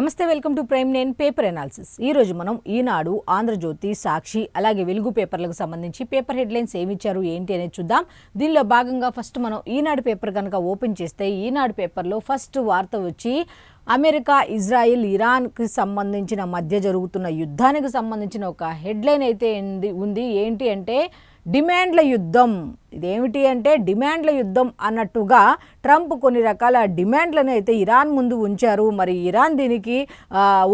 నమస్తే, welcome to prime. నేను paper analysis. ఈరోజు మనం ఈనాడు, ఆంధ్రజ్యోతి, సాక్షి అలాగే వెలుగు పేపర్లకు సంబంధించి పేపర్ హెడ్లైన్స్ ఏమి ఇచ్చారు ఏంటి అనేది చూద్దాం. దీనిలో భాగంగా ఫస్ట్ మనం ఈనాడు పేపర్ కనుక ఓపెన్ చేస్తే ఈనాడు పేపర్లో ఫస్ట్ వార్త వచ్చి అమెరికా, ఇజ్రాయిల్, ఇరాన్కి సంబంధించిన మధ్య జరుగుతున్న యుద్ధానికి సంబంధించిన ఒక హెడ్లైన్ అయితే ఉంది. ఏంటి అంటే డిమాండ్ల యుద్ధం. ఇదేమిటి అంటే డిమాండ్ల యుద్ధం అన్నట్టుగా ట్రంప్ కొన్ని రకాల డిమాండ్లను అయితే ఇరాన్ ముందు ఉంచారు. మరి ఇరాన్ దీనికి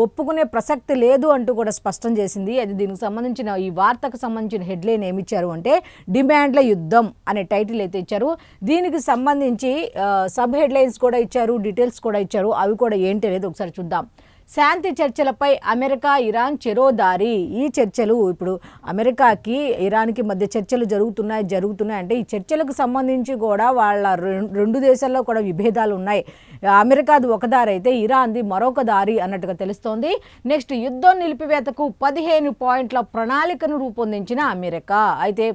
ఒప్పుకునే ప్రసక్తి లేదు అంటూ కూడా స్పష్టం చేసింది. అది దీనికి సంబంధించిన ఈ వార్తకు సంబంధించిన హెడ్లైన్ ఏమి ఇచ్చారు అంటే డిమాండ్ల యుద్ధం అనే టైటిల్ అయితే ఇచ్చారు. దీనికి సంబంధించి సబ్ హెడ్లైన్స్ కూడా ఇచ్చారు, డీటెయిల్స్ కూడా ఇచ్చారు. అవి కూడా ఏంటి అనేది ఒకసారి చూద్దాం. శాంతి చర్చలపై అమెరికా, ఇరాన్ చెరోదారి. ఈ చర్చలు ఇప్పుడు అమెరికాకి, ఇరాన్కి మధ్య చర్చలు జరుగుతున్నాయి అంటే ఈ చర్చలకు సంబంధించి కూడా వాళ్ళ రెండు దేశాల్లో కూడా విభేదాలు ఉన్నాయి. అమెరికాది ఒక దారి అయితే ఇరాన్ది మరొక దారి అన్నట్టుగా తెలుస్తోంది. నెక్స్ట్, యుద్ధం నిలిపివేతకు 15 పాయింట్ల ప్రణాళికను రూపొందించిన అమెరికా. అయితే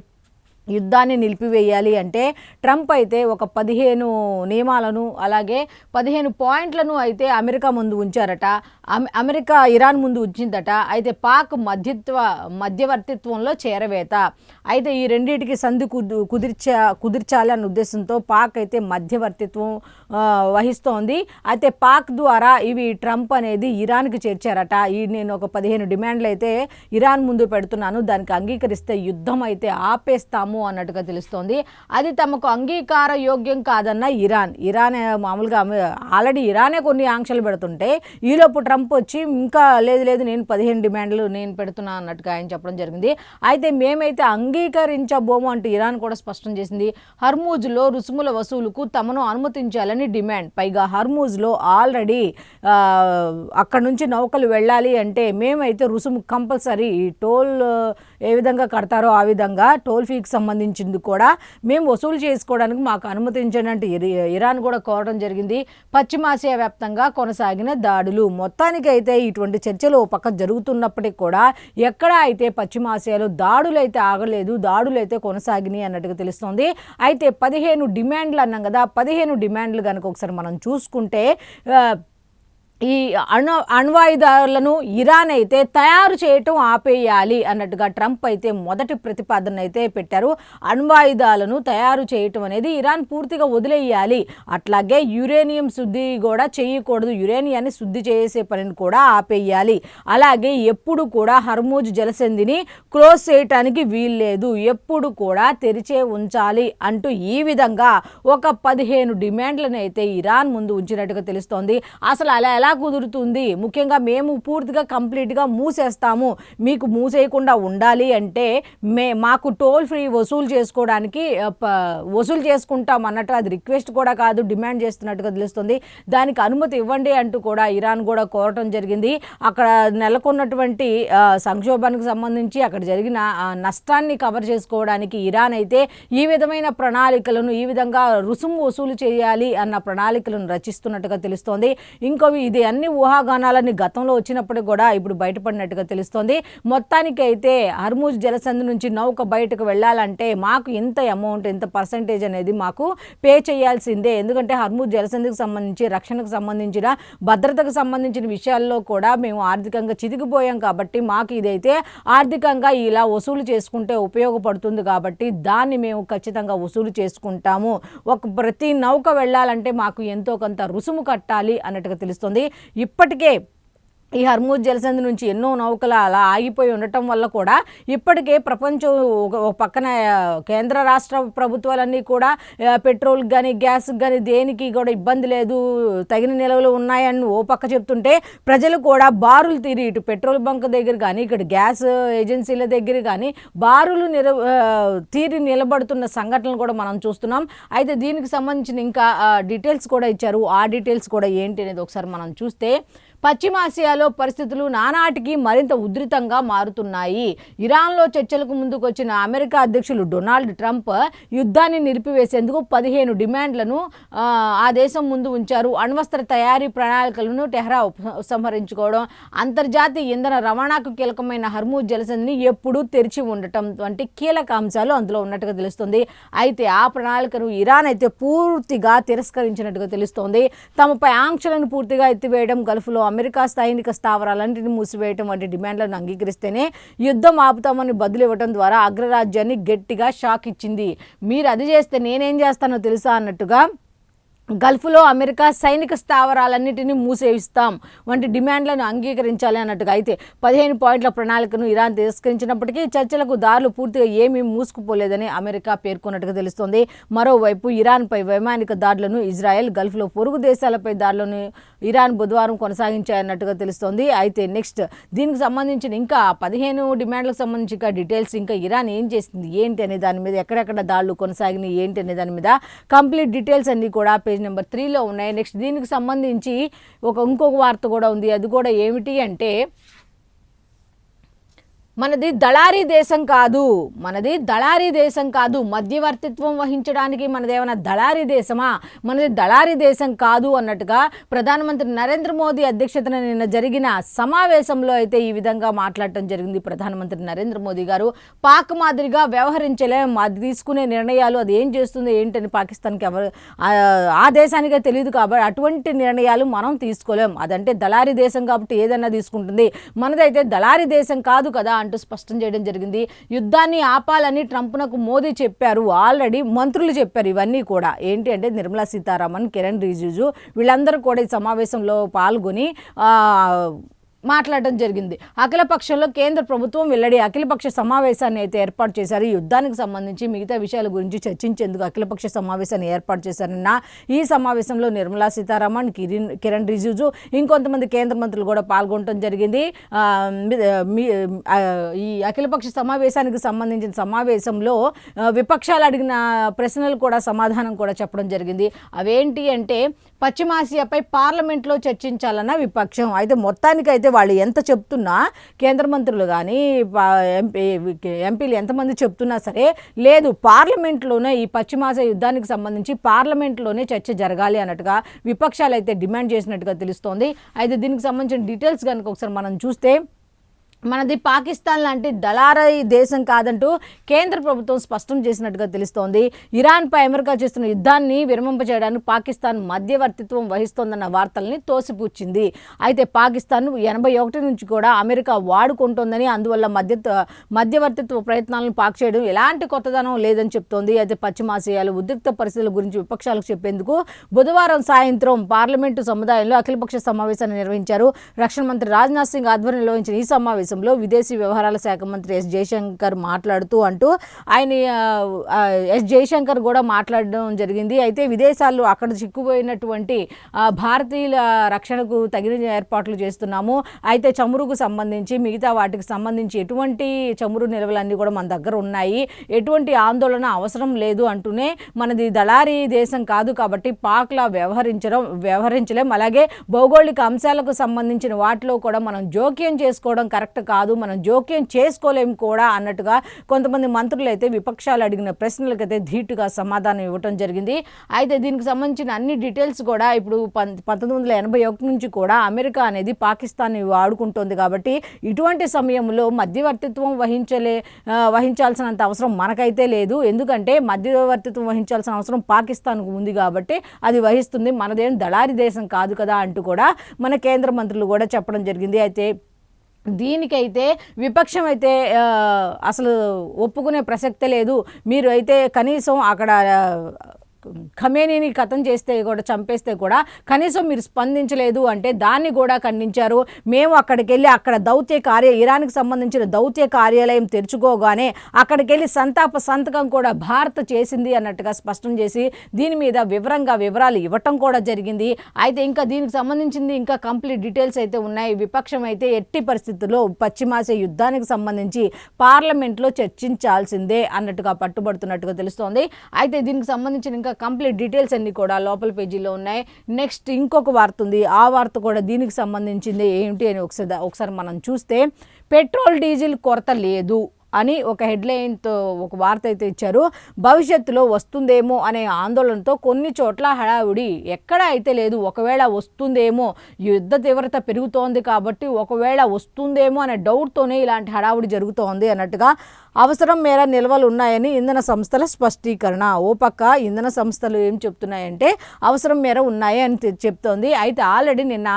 యుద్ధాన్ని నిలిపివేయాలి అంటే ట్రంప్ అయితే ఒక 15 నియమాలను అలాగే 15 పాయింట్లను అయితే అమెరికా ముందు ఉంచారట. అమెరికా ఇరాన్ ముందు ఉంచిందట. అయితే పాక్ మధ్యవర్తిత్వంలో చేరవేత. అయితే ఈ రెండింటికి సంధి కుదిర్చాలి అన్న ఉద్దేశంతో పాక్ అయితే మధ్యవర్తిత్వం వహిస్తోంది. అయితే పాక్ ద్వారా ఇవి ట్రంప్ అనేది ఇరాన్కి చేర్చారట. నేను ఒక 15 డిమాండ్లు అయితే ఇరాన్ ముందు పెడుతున్నాను, దానికి అంగీకరిస్తే యుద్ధం అయితే ఆపేస్తాము అన్నట్టుగా తెలుస్తోంది. అది తమకు అంగీకార యోగ్యం కాదన్న ఇరాన్ మామూలుగా ఆల్రెడీ ఇరానే కొన్ని ఆంక్షలు పెడుతుంటే ఈలోపు ట్రంప్ వచ్చి ఇంకా లేదు నేను 15 డిమాండ్లు నేను పెడుతున్నా అన్నట్టుగా ఆయన చెప్పడం జరిగింది. అయితే మేమైతే అంగీకరించబోము అంటూ ఇరాన్ కూడా స్పష్టం చేసింది. హర్మూజ్లో రుసుముల వసూలుకు తమను అనుమతించాలని డిమాండ్. పైగా హర్మూజ్లో ఆల్రెడీ అక్కడ నుంచి నౌకలు వెళ్ళాలి అంటే మేమైతే రుసుము కంపల్సరీ, టోల్ ఏ విధంగా కడతారో ఆ విధంగా టోల్ ఫీకి సంబంధించింది కూడా మేము వసూలు చేసుకోవడానికి మాకు అనుమతించండి అంటే ఇరాన్ కూడా కోరడం జరిగింది. పశ్చిమాసియా వ్యాప్తంగా కొనసాగిన దాడులు. మొత్తానికి అయితే ఇటువంటి చర్చలు పక్క జరుగుతున్నప్పటికీ కూడా ఎక్కడ అయితే పశ్చిమాసియాలో దాడులు అయితే ఆగలేదు, దాడులు అయితే కొనసాగినాయి అన్నట్టుగా తెలుస్తోంది. అయితే 15 డిమాండ్లు అన్నాం కదా, 15 డిమాండ్లు కనుక ఒకసారి మనం చూసుకుంటే ఈ అణ్వాయుధాలను ఇరాన్ అయితే తయారు చేయటం ఆపేయాలి అన్నట్టుగా ట్రంప్ అయితే మొదటి ప్రతిపాదన అయితే పెట్టారు. అణ్వాయుధాలను తయారు చేయటం అనేది ఇరాన్ పూర్తిగా వదిలేయాలి. అట్లాగే యురేనియం శుద్ధి కూడా చేయకూడదు, యురేనియాన్ని శుద్ధి చేసే పనిని కూడా ఆపేయాలి. అలాగే ఎప్పుడు కూడా హర్మూజ్ జలసంధిని క్లోజ్ చేయటానికి వీల్లేదు, ఎప్పుడు కూడా తెరిచే ఉంచాలి అంటూ ఈ విధంగా ఒక 15 డిమాండ్లను అయితే ఇరాన్ ముందు ఉంచినట్టుగా తెలుస్తోంది. అసలు అలా ఎలా కుదురుతుంది? ముఖ్యంగా మేము పూర్తిగా కంప్లీట్గా మూసేస్తాము, మీకు మూసేయకుండా ఉండాలి అంటే మాకు టోల్ ఫ్రీ వసూలు చేసుకోవడానికి వసూలు చేసుకుంటాం అన్నట్టు, అది రిక్వెస్ట్ కూడా కాదు, డిమాండ్ చేస్తున్నట్టుగా తెలుస్తుంది. దానికి అనుమతి ఇవ్వండి అంటూ కూడా ఇరాన్ కూడా కోరటం జరిగింది. అక్కడ నెలకొన్నటువంటి సంక్షోభానికి సంబంధించి అక్కడ జరిగిన నష్టాన్ని కవర్ చేసుకోవడానికి ఇరాన్ అయితే ఈ విధమైన ప్రణాళికలను, ఈ విధంగా రుసుము వసూలు చేయాలి అన్న ప్రణాళికలను రచిస్తున్నట్టుగా తెలుస్తోంది. ఇంకోవి ఇది అన్ని ఊహాగానాలన్నీ గతంలో వచ్చినప్పుడు కూడా ఇప్పుడు బయటపడినట్టుగా తెలుస్తోంది. మొత్తానికి అయితే హర్మూజ్ జలసంధి నుంచి నౌక బయటకు వెళ్ళాలంటే మాకు ఇంత అమౌంట్, ఇంత పర్సంటేజ్ అనేది మాకు పే చేయాల్సిందే. ఎందుకంటే హర్మూజ్ జలసంధికి సంబంధించి, రక్షణకు సంబంధించిన, భద్రతకు సంబంధించిన విషయాల్లో కూడా మేము ఆర్థికంగా చితికిపోయాం కాబట్టి మాకు ఇదైతే ఆర్థికంగా ఇలా వసూలు చేసుకుంటే ఉపయోగపడుతుంది కాబట్టి దాన్ని మేము ఖచ్చితంగా వసూలు చేసుకుంటాము. ప్రతి నౌక వెళ్ళాలంటే మాకు ఎంతో కొంత రుసుము కట్టాలి అన్నట్టుగా తెలుస్తుంది. ఇప్పటికే ఈ హర్మూజ్ జలసంధి నుంచి ఎన్నో నౌకలు అలా ఆగిపోయి ఉండటం వల్ల కూడా ఇప్పటికే ప్రపంచం ఒక పక్కన కేంద్ర రాష్ట్ర ప్రభుత్వాలన్నీ కూడా పెట్రోల్కి కానీ గ్యాస్కి కానీ దేనికి కూడా ఇబ్బంది లేదు, తగిన నిల్వలు ఉన్నాయని ఓ పక్క చెప్తుంటే ప్రజలు కూడా బారులు తీరి ఇటు పెట్రోల్ బంక్ దగ్గర కానీ ఇక్కడ గ్యాస్ ఏజెన్సీల దగ్గర కానీ బారులు తీరి నిలబడుతున్న సంఘటనలు కూడా మనం చూస్తున్నాం. అయితే దీనికి సంబంధించిన ఇంకా డీటెయిల్స్ కూడా ఇచ్చారు. ఆ డీటెయిల్స్ కూడా ఏంటి అనేది ఒకసారి మనం చూస్తే పశ్చిమాసియాలో పరిస్థితులు నానాటికి మరింత ఉధృతంగా మారుతున్నాయి. ఇరాన్లో చర్చలకు ముందుకు వచ్చిన అమెరికా అధ్యక్షులు డొనాల్డ్ ట్రంప్ యుద్ధాన్ని నిలిపివేసేందుకు 15 డిమాండ్లను ఆ దేశం ముందు ఉంచారు. అణ్వస్త్ర తయారీ ప్రణాళికలను టెహ్రా ఉపసంహరించుకోవడం, అంతర్జాతీయ ఇంధన రవాణాకు కీలకమైన హర్మూజ్ జలసంధిని ఎప్పుడూ తెరిచి ఉండటం వంటి కీలక అంశాలు అందులో ఉన్నట్టుగా తెలుస్తుంది. అయితే ఆ ప్రణాళికను ఇరాన్ అయితే పూర్తిగా తిరస్కరించినట్టుగా తెలుస్తోంది. తమపై ఆంక్షలను పూర్తిగా ఎత్తివేయడం, గల్ఫ్లో అమెరికా సైనిక స్థావరాలన్నింటినీ మూసివేయటం వంటి డిమాండ్లను అంగీకరిస్తేనే యుద్ధం ఆపుతామని బదులు ఇవ్వడం ద్వారా అగ్రరాజ్యాన్ని గట్టిగా షాక్ ఇచ్చింది. మీరు అది చేస్తే నేనేం చేస్తానో తెలుసా అన్నట్టుగా గల్ఫ్లో అమెరికా సైనిక స్థావరాలన్నింటినీ మూసేయిస్తాం వంటి డిమాండ్లను అంగీకరించాలి అన్నట్టుగా. అయితే 15 పాయింట్ల ప్రణాళికను ఇరాన్ తిరస్కరించినప్పటికీ చర్చలకు దారులు పూర్తిగా ఏమీ మూసుకుపోలేదని అమెరికా పేర్కొన్నట్టుగా తెలుస్తోంది. మరోవైపు ఇరాన్పై వైమానిక దాడులను ఇజ్రాయెల్, గల్ఫ్లో పొరుగు దేశాలపై దాడులను ఇరాన్ బుధవారం కొనసాగించాయన్నట్టుగా తెలుస్తోంది. అయితే నెక్స్ట్ దీనికి సంబంధించిన ఇంకా 15 డిమాండ్లకు సంబంధించి ఇంకా డీటెయిల్స్, ఇంకా ఇరాన్ ఏం చేసింది ఏంటి అనే దాని మీద, ఎక్కడెక్కడ దాడులు కొనసాగినాయి ఏంటి అనే దాని మీద కంప్లీట్ డీటెయిల్స్ అన్నీ కూడా పేజ్ నెంబర్ 3లో ఉన్నాయి. నెక్స్ట్ దీనికి సంబంధించి ఇంకొక వార్త కూడా ఉంది. అది కూడా ఏమిటి అంటే మనది దళారీ దేశం కాదు, మనది దళారీ దేశం కాదు, మధ్యవర్తిత్వం వహించడానికి మనదేమైనా దళారీ దేశమా, మనది దళారీ దేశం కాదు అన్నట్టుగా ప్రధానమంత్రి నరేంద్ర మోదీ అధ్యక్షతన నిన్న జరిగిన సమావేశంలో అయితే ఈ విధంగా మాట్లాడటం జరిగింది. ప్రధానమంత్రి నరేంద్ర మోదీ గారు పాక్ మాదిరిగా వ్యవహరించలేం, అది తీసుకునే నిర్ణయాలు అది ఏం చేస్తుంది ఏంటని పాకిస్తాన్కి ఆ దేశానికే తెలియదు కాబట్టి అటువంటి నిర్ణయాలు మనం తీసుకోలేం, అదంటే దళారీ దేశం కాబట్టి ఏదైనా తీసుకుంటుంది, మనదైతే దళారీ దేశం కాదు కదా అంటూ స్పష్టం చేయడం జరిగింది. యుద్ధాన్ని ఆపాలని ట్రంప్నకు మోదీ చెప్పారు, ఆల్రెడీ మంత్రులు చెప్పారు. ఇవన్నీ కూడా ఏంటి అంటే నిర్మలా సీతారామన్, కిరణ్ రిజిజు వీళ్ళందరూ కూడా ఈ సమావేశంలో పాల్గొని మాట్లాడడం జరిగింది. అఖిలపక్షంలో కేంద్ర ప్రభుత్వం వెల్లడి అఖిలపక్ష సమావేశాన్ని అయితే ఏర్పాటు చేశారు. ఈ యుద్ధానికి సంబంధించి మిగతా విషయాల గురించి చర్చించేందుకు అఖిలపక్ష సమావేశాన్ని ఏర్పాటు చేశారన్న ఈ సమావేశంలో నిర్మలా సీతారామన్, కిరణ్ రిజిజు ఇంకొంతమంది కేంద్ర మంత్రులు కూడా పాల్గొనడం జరిగింది. ఈ అఖిలపక్ష సమావేశానికి సంబంధించిన సమావేశంలో విపక్షాలు అడిగిన ప్రశ్నలు కూడా సమాధానం కూడా చెప్పడం జరిగింది. అవేంటి అంటే పశ్చిమాసియాపై పార్లమెంట్లో చర్చించాలన్న విపక్షం. అయితే మొత్తానికైతే వాళ్ళు ఎంత చెప్తున్నా, కేంద్ర మంత్రులు కానీ ఎంపీలు ఎంతమంది చెప్తున్నా సరే లేదు, పార్లమెంట్లోనే ఈ పశ్చిమాసియా యుద్ధానికి సంబంధించి పార్లమెంట్లోనే చర్చ జరగాలి అన్నట్టుగా విపక్షాలు అయితే డిమాండ్ చేసినట్టుగా తెలుస్తోంది. అయితే దీనికి సంబంధించిన డీటెయిల్స్ కనుక ఒకసారి మనం చూస్తే మనది పాకిస్తాన్ లాంటి దళారీ దేశం కాదంటూ కేంద్ర ప్రభుత్వం స్పష్టం చేసినట్టుగా తెలుస్తోంది. ఇరాన్పై అమెరికా చేస్తున్న యుద్ధాన్ని విరమింపచేయడానికి పాకిస్తాన్ మధ్యవర్తిత్వం వహిస్తోందన్న వార్తల్ని తోసిపుచ్చింది. అయితే పాకిస్తాన్ 81 నుంచి కూడా అమెరికా వాడుకుంటోందని, అందువల్ల మధ్యవర్తిత్వ ప్రయత్నాలను పాక్ చేయడం ఎలాంటి కొత్తదనం లేదని చెప్తోంది. అయితే పశ్చిమాసియాలో ఉద్రిక్త పరిస్థితుల గురించి విపక్షాలకు చెప్పేందుకు బుధవారం సాయంత్రం పార్లమెంటు సముదాయంలో అఖిలపక్ష సమావేశాన్ని నిర్వహించారు. రక్షణ మంత్రి రాజ్నాథ్ సింగ్ ఆధ్వర్యంలో నిర్వహించిన ఈ సమావేశం విదేశీ వ్యవహారాల శాఖ మంత్రి ఎస్ జయశంకర్ మాట్లాడుతూ ఎస్ జయశంకర్ కూడా మాట్లాడడం జరిగింది. అయితే విదేశాల్లో అక్కడ చిక్కుపోయినటువంటి భారతీయుల రక్షణకు తగిన ఏర్పాట్లు చేస్తున్నాము. అయితే చమురుకు సంబంధించి మిగతా వాటికి సంబంధించి ఎటువంటి చమురు నిల్వలన్నీ కూడా మన దగ్గర ఉన్నాయి, ఎటువంటి ఆందోళన అవసరం లేదు అంటూనే మనది దళారీ దేశం కాదు కాబట్టి పాక్లా వ్యవహరించలేం, అలాగే భౌగోళిక అంశాలకు సంబంధించిన వాటిలో కూడా మనం జోక్యం చేసుకోవడం కరెక్ట్ కాదు, మనం జోక్యం చేసుకోలేం కూడా అన్నట్టుగా కొంతమంది మంత్రులు అయితే విపక్షాలు అడిగిన ప్రశ్నలకైతే ధీటుగా సమాధానం ఇవ్వటం జరిగింది. అయితే దీనికి సంబంధించిన అన్ని డీటెయిల్స్ కూడా ఇప్పుడు 1981 నుంచి కూడా అమెరికా అనేది పాకిస్తాన్ని వాడుకుంటోంది కాబట్టి ఇటువంటి సమయంలో మధ్యవర్తిత్వం వహించాల్సినంత అవసరం మనకైతే లేదు, ఎందుకంటే మధ్యవర్తిత్వం వహించాల్సిన అవసరం పాకిస్తాన్కు ఉంది కాబట్టి అది వహిస్తుంది, మనదేం దళారీ దేశం కాదు కదా అంటూ కూడా మన కేంద్ర మంత్రులు కూడా చెప్పడం జరిగింది. అయితే దీనికైతే విపక్షం అయితే అసలు ఒప్పుకునే ప్రసక్తే లేదు, మీరు అయితే కనీసం అక్కడ ఖమేనీని ఖతం చేస్తే కూడా, చంపేస్తే కూడా కనీసం మీరు స్పందించలేదు అంటే దాన్ని కూడా ఖండించారు. మేము అక్కడికి వెళ్ళి అక్కడ ఇరాన్కి సంబంధించిన దౌత్య కార్యాలయం తెరుచుకోగానే అక్కడికి వెళ్ళి సంతకం కూడా భారత్ చేసింది అన్నట్టుగా స్పష్టం చేసి దీని మీద వివరాలు ఇవ్వటం కూడా జరిగింది. అయితే ఇంకా దీనికి సంబంధించింది ఇంకా కంప్లీట్ డీటెయిల్స్ అయితే ఉన్నాయి. విపక్షం అయితే ఎట్టి పరిస్థితుల్లో పశ్చిమాసియా యుద్ధానికి సంబంధించి పార్లమెంట్లో చర్చించాల్సిందే అన్నట్టుగా పట్టుబడుతున్నట్టుగా తెలుస్తోంది. అయితే దీనికి సంబంధించిన ఇంకా కంప్లీట్ డీటెయిల్స్ అన్నీ కూడా లోపల పేజీలో ఉన్నాయి. నెక్స్ట్ ఇంకొక వార్త ఉంది, ఆ వార్త కూడా దీనికి సంబంధించింది ఏమిటి అని ఒకసారి మనం చూస్తే పెట్రోల్ డీజిల్ కొరత లేదు అని ఒక హెడ్లైన్తో ఒక వార్త అయితే ఇచ్చారు. భవిష్యత్తులో వస్తుందేమో అనే ఆందోళనతో కొన్ని చోట్ల హడావుడి ఎక్కడ అయితే లేదు, ఒకవేళ వస్తుందేమో, యుద్ధ తీవ్రత పెరుగుతోంది కాబట్టి ఒకవేళ వస్తుందేమో అనే డౌట్తోనే ఇలాంటి హడావుడి జరుగుతోంది అన్నట్టుగా అవసరం మేర నిల్వలు ఉన్నాయని ఇంధన సంస్థల స్పష్టీకరణ. ఓ పక్క ఇంధన సంస్థలు ఏం చెప్తున్నాయంటే అవసరం మేర ఉన్నాయి అని చెప్తోంది. అయితే ఆల్రెడీ నిన్న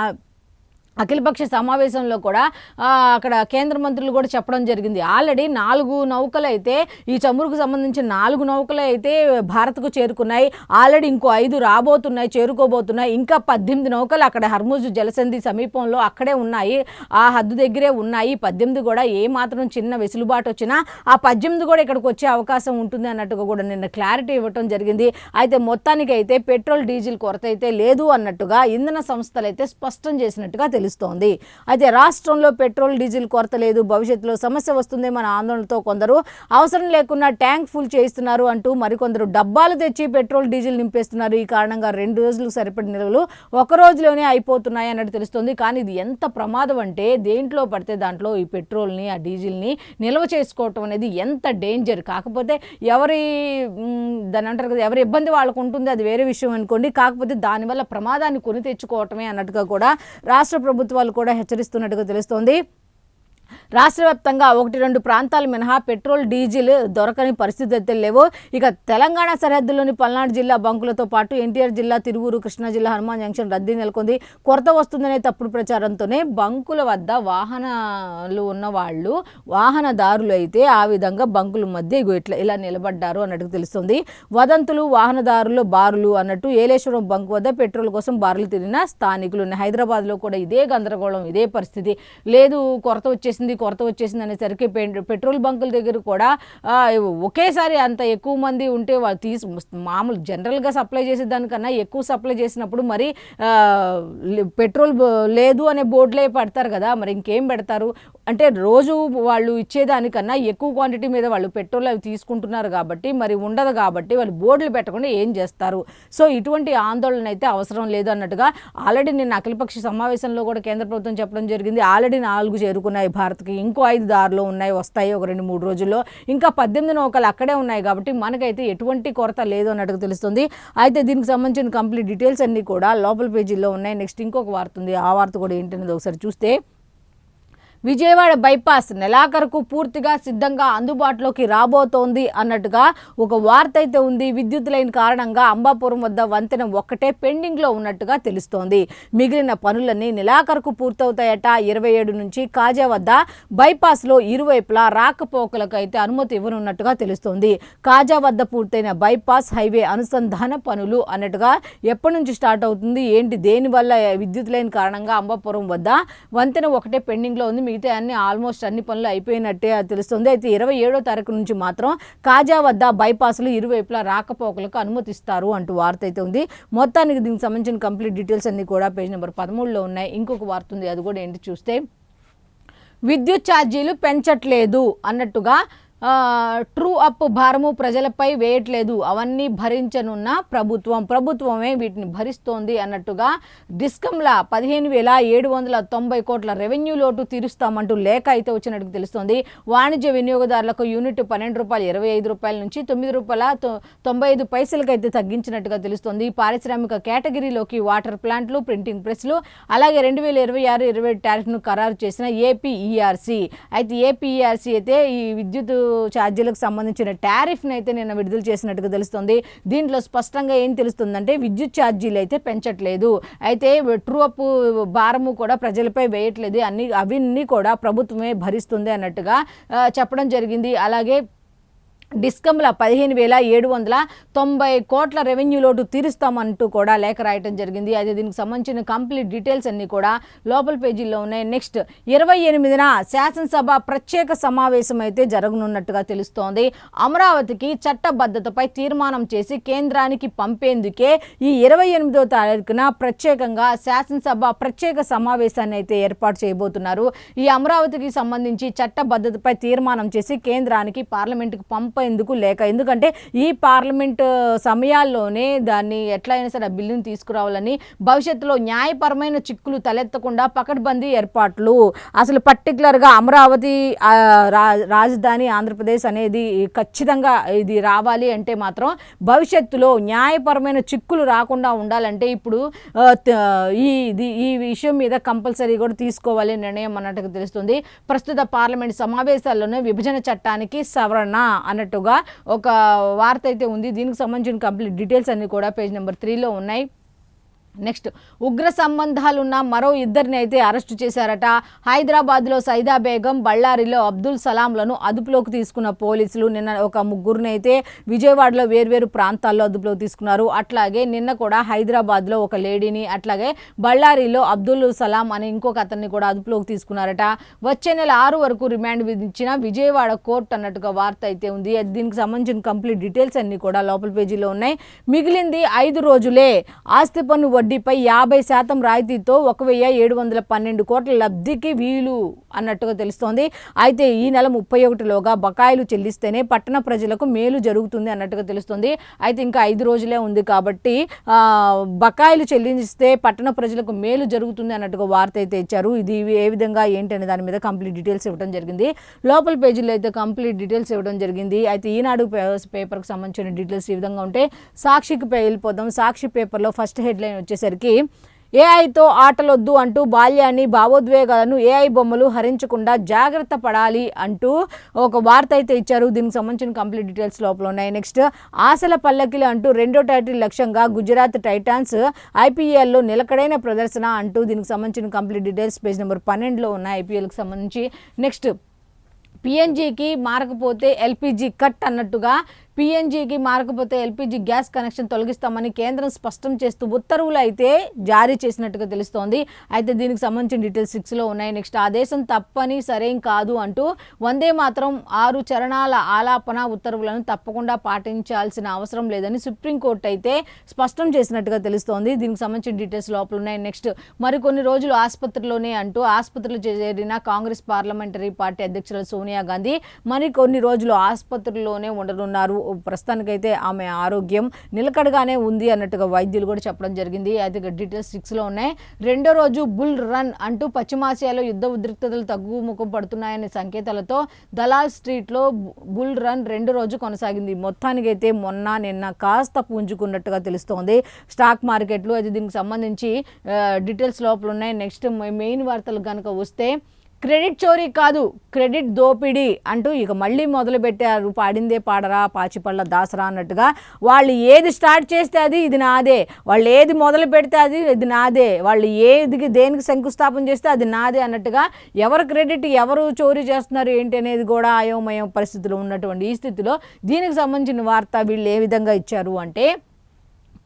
అఖిలపక్ష సమావేశంలో కూడా అక్కడ కేంద్ర మంత్రులు కూడా చెప్పడం జరిగింది. ఆల్రెడీ 4 నౌకలు అయితే ఈ చమురుకు సంబంధించిన 4 నౌకలు అయితే భారత్కు చేరుకున్నాయి. ఆల్రెడీ ఇంకో 5 రాబోతున్నాయి, చేరుకోబోతున్నాయి. ఇంకా 18 నౌకలు అక్కడ హర్ముజ్ జలసంధి సమీపంలో అక్కడే ఉన్నాయి, ఆ హద్దు దగ్గరే ఉన్నాయి. 18 కూడా ఏ మాత్రం చిన్న వెసులుబాటు వచ్చినా ఆ 18 కూడా ఇక్కడికి వచ్చే అవకాశం ఉంటుంది అన్నట్టుగా కూడా నిన్న క్లారిటీ ఇవ్వటం జరిగింది. అయితే మొత్తానికి అయితే పెట్రోల్ డీజిల్ కొరత అయితే లేదు అన్నట్టుగా ఇంధన సంస్థలు అయితే స్పష్టం చేసినట్టుగా తెలుస్తోంది. అయితే రాష్ట్రంలో పెట్రోల్ డీజిల్ కొరత లేదు, భవిష్యత్తులో సమస్య వస్తుందేమన్న ఆందోళనతో కొందరు అవసరం లేకుండా ట్యాంక్ ఫుల్ చేయిస్తున్నారు అంటూ మరికొందరు డబ్బాలు తెచ్చి పెట్రోల్ డీజిల్ నింపేస్తున్నారు. ఈ కారణంగా 2 రోజులకు సరిపడి నిల్వలు ఒక రోజులోనే అయిపోతున్నాయి అన్నట్టు తెలుస్తుంది. కానీ ఇది ఎంత ప్రమాదం అంటే దేంట్లో పడితే దాంట్లో ఈ పెట్రోల్ని ఆ డీజిల్ని నిల్వ చేసుకోవటం అనేది ఎంత డేంజర్. కాకపోతే దాని అంటారు కదా, ఎవరి ఇబ్బంది వాళ్ళకు ఉంటుంది, అది వేరే విషయం అనుకోండి. కాకపోతే దానివల్ల ప్రమాదాన్ని కొని తెచ్చుకోవటమే అన్నట్టుగా కూడా రాష్ట్ర ప్రభుత్వాలు కూడా హెచ్చరిస్తున్నట్టుగా తెలుస్తోంది. రాష్ట్ర వ్యాప్తంగా 1-2 ప్రాంతాలు మినహా పెట్రోల్ డీజిల్ దొరకని పరిస్థితి అయితే లేవు. ఇక తెలంగాణ సరిహద్దుల్లోని పల్నాడు జిల్లా బంకులతో పాటు ఎన్టీఆర్ జిల్లా, తిరువూరు, కృష్ణా జిల్లా హనుమాన్ జంక్షన్ రద్దీ నెలకొంది. కొరత వస్తుందనే తప్పుడు ప్రచారంతోనే బంకుల వద్ద వాహనాలు ఉన్నవాళ్ళు, వాహనదారులు అయితే ఆ విధంగా బంకుల మధ్య ఇలా నిలబడ్డారు అన్నట్టు తెలుస్తుంది. వదంతులు, వాహనదారులు బారులు అన్నట్టు ఏలేశ్వరం బంకు వద్ద పెట్రోల్ కోసం బారులు తిరిగిన స్థానికులు. హైదరాబాద్లో కూడా ఇదే గందరగోళం, ఇదే పరిస్థితి. లేదు కొరత వచ్చేసింది అనేసరికి పెట్రోల్ బంకుల దగ్గర కూడా ఒకేసారి అంత ఎక్కువ మంది ఉంటే వాళ్ళు మామూలు జనరల్గా సప్లై చేసేదానికన్నా ఎక్కువ సప్లై చేసినప్పుడు మరి పెట్రోల్ లేదు అనే బోర్డులే పెడతారు కదా, మరి ఇంకేం పెడతారు అంటే రోజు వాళ్ళు ఇచ్చేదానికన్నా ఎక్కువ క్వాంటిటీ మీద వాళ్ళు పెట్రోల్ అవి తీసుకుంటున్నారు కాబట్టి మరి ఉండదు కాబట్టి వాళ్ళు బోర్డులు పెట్టకుండా ఏం చేస్తారు. సో ఇటువంటి ఆందోళన అయితే అవసరం లేదు అన్నట్టుగా ఆల్రెడీ నిన్న అఖిలపక్ష సమావేశంలో కూడా కేంద్ర ప్రభుత్వం చెప్పడం జరిగింది. ఆల్రెడీ 4 చేరుకున్నాయి భారత్కి, ఇంకో 5 దారిలో ఉన్నాయి, వస్తాయి ఒక 2-3 రోజుల్లో. ఇంకా 18 నౌకలు అక్కడే ఉన్నాయి కాబట్టి మనకైతే ఎటువంటి కొరత లేదు అన్నట్టుగా తెలుస్తుంది. అయితే దీనికి సంబంధించిన కంప్లీట్ డీటెయిల్స్ అన్నీ కూడా లోపల పేజీల్లో ఉన్నాయి. నెక్స్ట్ ఇంకొక వార్త ఉంది, ఆ వార్త కూడా ఏంటనేది ఒకసారి చూస్తే, విజయవాడ బైపాస్ నెలాఖరుకు పూర్తిగా సిద్ధంగా అందుబాటులోకి రాబోతోంది అన్నట్టుగా ఒక వార్త అయితే ఉంది. విద్యుత్ లైన్ కారణంగా అంబాపురం వద్ద వంతెన ఒక్కటే పెండింగ్లో ఉన్నట్టుగా తెలుస్తోంది. మిగిలిన పనులన్నీ నెలాఖరుకు పూర్తవుతాయట. 27 నుంచి కాజా వద్ద బైపాస్లో ఇరువైపులా రాకపోకలకు అయితే అనుమతి ఇవ్వనున్నట్టుగా తెలుస్తోంది. కాజా వద్ద పూర్తయిన బైపాస్ హైవే అనుసంధాన పనులు అన్నట్టుగా ఎప్పటి నుంచి స్టార్ట్ అవుతుంది ఏంటి, దేనివల్ల విద్యుత్ లైన్ కారణంగా అంబాపురం వద్ద వంతెన ఒకటే పెండింగ్లో ఉంది, మిగతా ఆల్మోస్ట్ అన్ని పనులు అయిపోయినట్టే తెలుస్తుంది. అయితే 27వ తారీఖు నుంచి మాత్రం కాజా వద్ద బైపాస్లు ఇరువైపులా రాకపోకలకు అనుమతిస్తారు అంటూ వార్త అయితే ఉంది. మొత్తానికి దీనికి సంబంధించిన కంప్లీట్ డీటెయిల్స్ అన్ని కూడా పేజ్ నెంబర్ 13లో ఉన్నాయి. ఇంకొక వార్త ఉంది, అది కూడా ఏంటి చూస్తే, విద్యుత్ ఛార్జీలు పెంచట్లేదు అన్నట్టుగా ట్రూ అప్ భారము ప్రజలపై వేయట్లేదు, అవన్నీ భరించనున్న ప్రభుత్వమే వీటిని భరిస్తోంది అన్నట్టుగా డిస్కంల 15,790 కోట్ల రెవెన్యూ లోటు తీరుస్తామంటూ లేఖ అయితే వచ్చినట్టు తెలుస్తోంది. వాణిజ్య వినియోగదారులకు యూనిట్ ₹12.25 నుంచి ₹9.95 అయితే తగ్గించినట్టుగా తెలుస్తోంది. పారిశ్రామిక కేటగిరీలోకి వాటర్ ప్లాంట్లు, ప్రింటింగ్ ప్రెస్లు, అలాగే 2026-27 టారిఫ్ను ఖరారు చేసిన ఏపీఈఆర్సీ. అయితే ఏపీఈఆర్సీ అయితే ఈ విద్యుత్ ఛార్జీలకు సంబంధించిన టారిఫ్ని అయితే నిన్న విడుదల చేసినట్టుగా తెలుస్తుంది. దీంట్లో స్పష్టంగా ఏం తెలుస్తుందంటే విద్యుత్ ఛార్జీలు అయితే పెంచట్లేదు, అయితే ట్రూ అప్ భారము కూడా ప్రజలపై వేయట్లేదు, అవన్నీ కూడా ప్రభుత్వమే భరిస్తుంది అన్నట్టుగా చెప్పడం జరిగింది. అలాగే డిస్కంల 15,790 కోట్ల రెవెన్యూ లోటు తీరుస్తామంటూ కూడా లేఖ రాయటం జరిగింది. అయితే దీనికి సంబంధించిన కంప్లీట్ డీటెయిల్స్ అన్నీ కూడా లోపల పేజీల్లో ఉన్నాయి. నెక్స్ట్ 28న శాసనసభ ప్రత్యేక సమావేశం అయితే జరగనున్నట్టుగా తెలుస్తోంది. అమరావతికి చట్టబద్ధతపై తీర్మానం చేసి కేంద్రానికి పంపేందుకే ఈ 28వ తారీఖున ప్రత్యేకంగా శాసనసభ ప్రత్యేక సమావేశాన్ని అయితే ఏర్పాటు చేయబోతున్నారు. ఈ అమరావతికి సంబంధించి చట్టబద్ధతపై తీర్మానం చేసి కేంద్రానికి పార్లమెంటుకు ఎందుకు లేక, ఎందుకంటే ఈ పార్లమెంట్ సమయాల్లోనే దాన్ని ఎట్లయినా సరే ఆ బిల్లును తీసుకురావాలని, భవిష్యత్తులో న్యాయపరమైన చిక్కులు తలెత్తకుండా పకడ్బందీ ఏర్పాట్లు, అసలు పర్టికులర్గా అమరావతి రాజధాని ఆంధ్రప్రదేశ్ అనేది ఖచ్చితంగా ఇది రావాలి అంటే మాత్రం భవిష్యత్తులో న్యాయపరమైన చిక్కులు రాకుండా ఉండాలంటే ఇప్పుడు ఈ విషయం మీద కంపల్సరీ కూడా తీసుకోవాలి నిర్ణయం అన్నట్టుగా తెలుస్తుంది. ప్రస్తుత పార్లమెంట్ సమావేశాల్లోనే విభజన చట్టానికి సవరణ అన్నట్టుగా ఒక వార్త అయితే ఉంది. దీనికి సంబంధించిన కంప్లీట్ డీటెయిల్స్ అన్ని కూడా పేజ్ నెంబర్ 3లో ఉన్నాయి. నెక్స్ట్ ఉగ్ర సంబంధాలున్న మరో ఇద్దరిని అయితే అరెస్టు చేశారట. హైదరాబాద్లో సైదా బేగం, బళ్ళారిలో అబ్దుల్ సలాంలను అదుపులోకి తీసుకున్న పోలీసులు నిన్న ఒక ముగ్గురిని అయితే విజయవాడలో వేర్వేరు ప్రాంతాల్లో అదుపులోకి తీసుకున్నారు. అట్లాగే నిన్న కూడా హైదరాబాద్లో ఒక లేడీని, అట్లాగే బళ్ళారిలో అబ్దుల్ సలాం అనే ఇంకొక అతన్ని కూడా అదుపులోకి తీసుకున్నారట. వచ్చే నెల 6 వరకు రిమాండ్ విధించిన విజయవాడ కోర్టు అన్నట్టుగా వార్త అయితే ఉంది. దీనికి సంబంధించిన కంప్లీట్ డీటెయిల్స్ అన్ని కూడా లోపల పేజీలో ఉన్నాయి. మిగిలింది 5 రోజులే. ఆస్తి పన్ను వడ్డీపై 50% రాయితీతో 1,712 కోట్ల లబ్ధికి వీలు అన్నట్టుగా తెలుస్తోంది. అయితే ఈ నెల 31లోగా బకాయిలు చెల్లిస్తేనే పట్టణ ప్రజలకు మేలు జరుగుతుంది అన్నట్టుగా తెలుస్తుంది. అయితే ఇంకా 5 రోజులే ఉంది కాబట్టి బకాయిలు చెల్లిస్తే పట్టణ ప్రజలకు మేలు జరుగుతుంది అన్నట్టుగా వార్త అయితే ఇచ్చారు. ఇది ఏ విధంగా ఏంటి అనే దాని మీద కంప్లీట్ డీటెయిల్స్ ఇవ్వడం జరిగింది. లోపల పేజీలో అయితే కంప్లీట్ డీటెయిల్స్ ఇవ్వడం జరిగింది. అయితే ఈనాడు పేపర్కి సంబంధించిన డీటెయిల్స్ ఈ విధంగా ఉంటే సాక్షికి వెళ్ళిపోదాం. సాక్షి పేపర్లో ఫస్ట్ హెడ్లైన్ వచ్చేసరికి ఏఐతో ఆటలొద్దు అంటూ బాల్యాన్ని, భావోద్వేగాలను ఏఐ బొమ్మలు హరించకుండా జాగ్రత్త పడాలి అంటూ ఒక వార్త అయితే ఇచ్చారు. దీనికి సంబంధించిన కంప్లీట్ డీటెయిల్స్ లోపల ఉన్నాయి. నెక్స్ట్ ఆశల పల్లకిలు అంటూ 2వ టైటిల్ లక్ష్యంగా గుజరాత్ టైటాన్స్ ఐపీఎల్లో నిలకడైన ప్రదర్శన అంటూ దీనికి సంబంధించిన కంప్లీట్ డీటెయిల్స్ పేజ్ నెంబర్ 12లో ఉన్నాయి ఐపీఎల్కి సంబంధించి. నెక్స్ట్ పిఎన్జీకి మారకపోతే ఎల్పీజీ కట్ అన్నట్టుగా పిఎన్జీకి మారకపోతే ఎల్పీజీ గ్యాస్ కనెక్షన్ తొలగిస్తామని కేంద్రం స్పష్టం చేస్తూ ఉత్తర్వులు అయితే జారీ చేసినట్టుగా తెలుస్తోంది. అయితే దీనికి సంబంధించిన డీటెయిల్స్ 6లో ఉన్నాయి. నెక్స్ట్ ఆదేశం తప్పని సరేం కాదు అంటూ వందే మాత్రం 6 చరణాల ఆలాపన ఉత్తర్వులను తప్పకుండా పాటించాల్సిన అవసరం లేదని సుప్రీంకోర్టు అయితే స్పష్టం చేసినట్టుగా తెలుస్తోంది. దీనికి సంబంధించిన డీటెయిల్స్ లోపల ఉన్నాయి. నెక్స్ట్ మరికొన్ని రోజులు ఆసుపత్రిలోనే అంటూ ఆసుపత్రిలో చేరిన కాంగ్రెస్ పార్లమెంటరీ పార్టీ అధ్యక్షులు సోనియా గాంధీ మరికొన్ని రోజులు ఆసుపత్రిలోనే ఉండనున్నారు. ప్రస్తుతానికైతే ఆమె ఆరోగ్యం నిలకడగానే ఉంది అన్నట్టుగా వైద్యులు కూడా చెప్పడం జరిగింది. అయితే డీటెయిల్స్ 6లో ఉన్నాయి. 2వ రోజు బుల్ రన్ అంటూ పశ్చిమాసియాలో యుద్ధ ఉద్రిక్తతలు తగ్గుముఖం పడుతున్నాయనే సంకేతాలతో దలాల్ స్ట్రీట్లో బుల్ రన్ 2వ రోజు కొనసాగింది. మొత్తానికైతే నిన్న కాస్త పుంజుకున్నట్టుగా తెలుస్తోంది స్టాక్ మార్కెట్లు. అయితే దీనికి సంబంధించి డీటెయిల్స్ లోపల ఉన్నాయి. నెక్స్ట్ మెయిన్ వార్తలు కనుక వస్తే క్రెడిట్ చోరీ కాదు, క్రెడిట్ దోపిడీ అంటూ ఇక మళ్ళీ మొదలుపెట్టారు. పాడిందే పాడరా పాచిపళ్ళ దాసరా అన్నట్టుగా వాళ్ళు ఏది స్టార్ట్ చేస్తే అది ఇది నాదే, వాళ్ళు ఏది మొదలు పెడితే అది ఇది నాదే, వాళ్ళు దేనికి శంకుస్థాపన చేస్తే అది నాదే అన్నట్టుగా ఎవరు క్రెడిట్ ఎవరు చోరీ చేస్తున్నారు ఏంటి అనేది కూడా అయోమయం పరిస్థితిలో ఉన్నటువంటి ఈ స్థితిలో దీనికి సంబంధించిన వార్త వీళ్ళు ఏ విధంగా ఇచ్చారు అంటే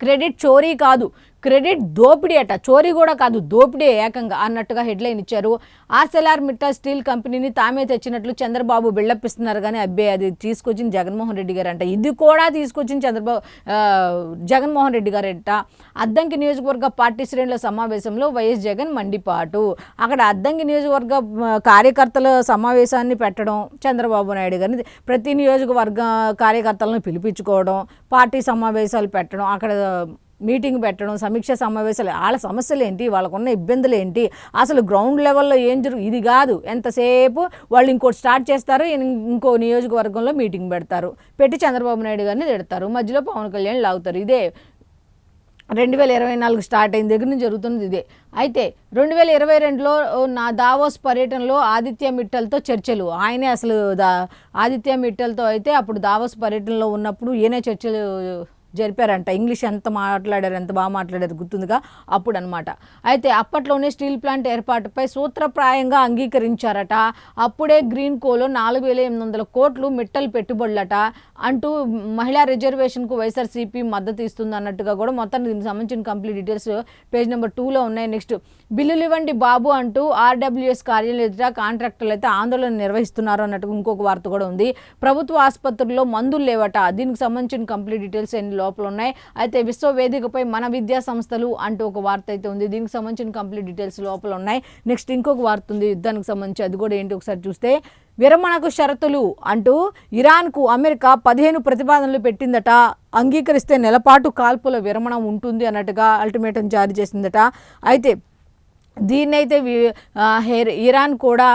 క్రెడిట్ చోరీ కాదు, క్రెడిట్ దోపిడీ అట, చోరీ కూడా కాదు దోపిడీ ఏకంగా అన్నట్టుగా హెడ్లైన్ ఇచ్చారు. ఆర్సెలార్ మిట్టల్ స్టీల్ కంపెనీని తామే తెచ్చినట్లు చంద్రబాబు బిల్డప్పిస్తున్నారు కానీ అబ్బే అది తీసుకొచ్చిన జగన్మోహన్ రెడ్డి గారు అంట, ఇది కూడా తీసుకొచ్చిన జగన్మోహన్ రెడ్డి గారు అంట. అద్దంకి నియోజకవర్గ పార్టీ శ్రేణుల సమావేశంలో వైఎస్ జగన్ మండిపాటు. అక్కడ అద్దంకి నియోజకవర్గ కార్యకర్తల సమావేశాన్ని పెట్టడం, చంద్రబాబు నాయుడు గారిని ప్రతి నియోజకవర్గ కార్యకర్తలను పిలిపించుకోవడం, పార్టీ సమావేశాలు పెట్టడం, అక్కడ మీటింగ్ పెట్టడం, సమీక్ష సమావేశాలు, వాళ్ళ సమస్యలు ఏంటి, వాళ్ళకున్న ఇబ్బందులు ఏంటి, అసలు గ్రౌండ్ లెవెల్లో ఏం ఇది కాదు. ఎంతసేపు వాళ్ళు ఇంకోటి స్టార్ట్ చేస్తారు, ఇంకో నియోజకవర్గంలో మీటింగ్ పెడతారు, పెట్టి చంద్రబాబు నాయుడు గారిని తిడతారు, మధ్యలో పవన్ కళ్యాణ్ లాగుతారు. ఇదే 2024 స్టార్ట్ అయిన దగ్గర నుంచి జరుగుతున్నది ఇదే. అయితే 2022లో నా దావోస్ పర్యటనలో ఆదిత్య మిట్టల్తో చర్చలు, ఆయనే అసలు ఆదిత్య మిట్టల్తో అయితే అప్పుడు దావోస్ పర్యటనలో ఉన్నప్పుడు ఈయనే చర్చలు జరిపారంట. ఇంగ్లీష్ ఎంత మాట్లాడారు, ఎంత బాగా మాట్లాడారు గుర్తుందిగా అప్పుడు అనమాట. అయితే అప్పట్లోనే స్టీల్ ప్లాంట్ ఏర్పాటుపై సూత్రప్రాయంగా అంగీకరించారట. అప్పుడే గ్రీన్ కోలో 4,800 కోట్లు మిట్టల్ పెట్టుబడులట అంటూ మహిళా రిజర్వేషన్కు వైఎస్ఆర్సీపీ మద్దతు ఇస్తుంది అన్నట్టుగా కూడా మొత్తం దీనికి సంబంధించిన కంప్లీట్ డీటెయిల్స్ పేజ్ నెంబర్ 2లో ఉన్నాయి. నెక్స్ట్ బిల్లులు ఇవ్వండి బాబు అంటూ ఆర్డబ్ల్యూఎస్ కార్యాలయం ఎదుట కాంట్రాక్టర్లు అయితే ఆందోళన నిర్వహిస్తున్నారు అన్నట్టుగా ఇంకొక వార్త కూడా ఉంది. ప్రభుత్వ ఆసుపత్రుల్లో మందులు లేవట. దీనికి సంబంధించిన కంప్లీట్ డీటెయిల్స్ అన్ని లోపల ఉన్నాయి. అయితే విశ్వవేదికపై మన విద్యా సంస్థలు అంటూ ఒక వార్త అయితే ఉంది. దీనికి సంబంధించిన కంప్లీట్ డీటెయిల్స్ లోపల ఉన్నాయి. నెక్స్ట్ ఇంకొక వార్త ఉంది యుద్ధానికి సంబంధించి, అది కూడా ఏంటి ఒకసారి చూస్తే విరమణకు షరతులు అంటూ ఇరాన్కు అమెరికా 15 ప్రతిపాదనలు పెట్టిందట. అంగీకరిస్తే నెలపాటు కాల్పుల విరమణ ఉంటుంది అన్నట్టుగా అల్టిమేటం జారీ చేసిందట. అయితే దీన్నైతే ఇరాన్ కూడా